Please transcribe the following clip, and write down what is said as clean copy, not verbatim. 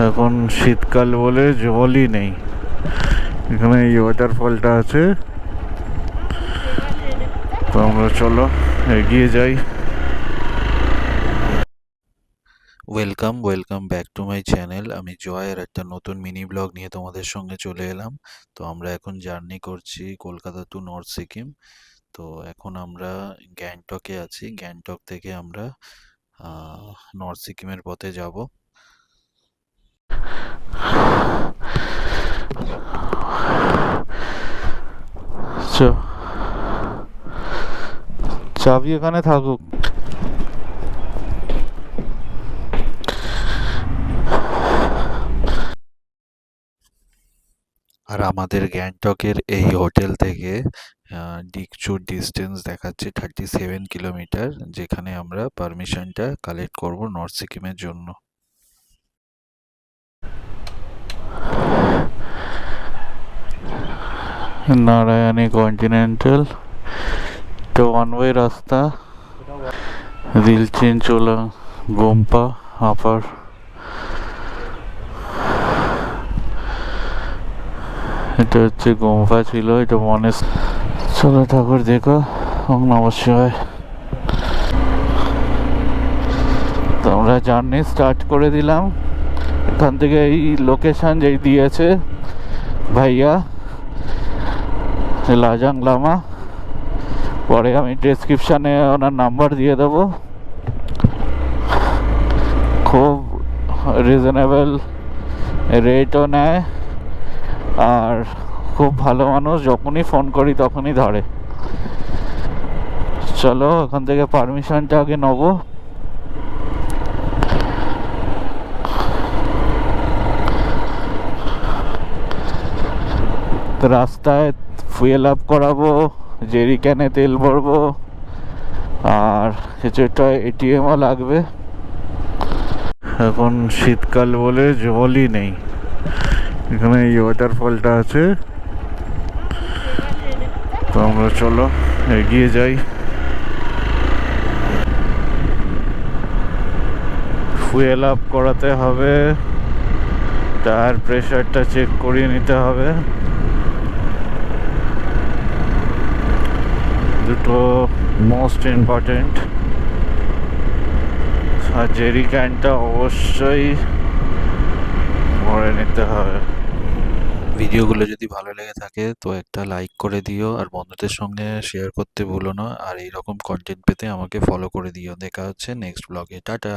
এখন শীতকাল বলে জলই নেই এখানে। এই ওয়াটারফলটা আছে, তো আমরা চলো এগিয়ে যাই। Welcome back to my channel. আমি জয়ের একটা নতুন মিনি ব্লগ নিয়ে তোমাদের সঙ্গে চলে এলাম। তো আমরা এখন জার্নি করছি কলকাতা টু নর্থ সিকিম। তো এখন আমরা গ্যাংটকে আছি। গ্যাংটক থেকে আমরা নর্থ সিকিমের পথে যাব। চাবি এখানে থাকুক। আর আমাদের গ্যাংটকের এই হোটেল থেকে ডিকচুর ডিস্টেন্স দেখাচ্ছে 37 কিলোমিটার, যেখানে আমরা পারমিশনটা কালেক্ট করব নর্থ সিকিমের জন্য। নারায়ণী কন্টিনেন্টাল, এটা ওয়ান ওয়ে রাস্তা। রিলচিন চোলা গোম্পা আপার। এটা হচ্ছে গোম্পা ছিল, এটা মনে। চলো ঠাকুর দেখো, ওম নমঃ শিবায়। তো আমরা জার্নি স্টার্ট করে দিলাম এখান থেকে। এই লোকেশন যেই দিয়েছে ভাইয়া, লাজাং লামা, পরে আমি ডেসক্রিপশানে ওনার নাম্বার দিয়ে দেবো। খুব রিজনেবল রেটও নেয়, আর খুব ভালো মানুষ, যখনই ফোন করি তখনই ধরে। চলো ওখান থেকে পারমিশনটা আগে নেবো। তো রাস্তায় ফুয়েল আপ করাবো, জেরি ক্যানে তেল ভরবো, আর কিছু একটা এটিএমও লাগবে। এখন শীতকাল বলে জলই নেই এখানে। এই ওয়াটারফলটা আছে, তো আমরা চলো এগিয়ে যাই। ফুয়েল আপ করাতে হবে, টায়ার প্রেশারটা চেক করিয়ে নিতে হবে, দুটো মোস্ট ইম্পর্টেন্ট। আর জেরি ক্যানটা অবশ্যই ভরে নিতে হবে। ভিডিওগুলো যদি ভালো লেগে থাকে তো একটা লাইক করে দিও, আর বন্ধুদের সঙ্গে শেয়ার করতে ভুলো না। আর এইরকম কন্টেন্ট পেতে আমাকে ফলো করে দিও। দেখা হচ্ছে নেক্সট ব্লগে। টাটা।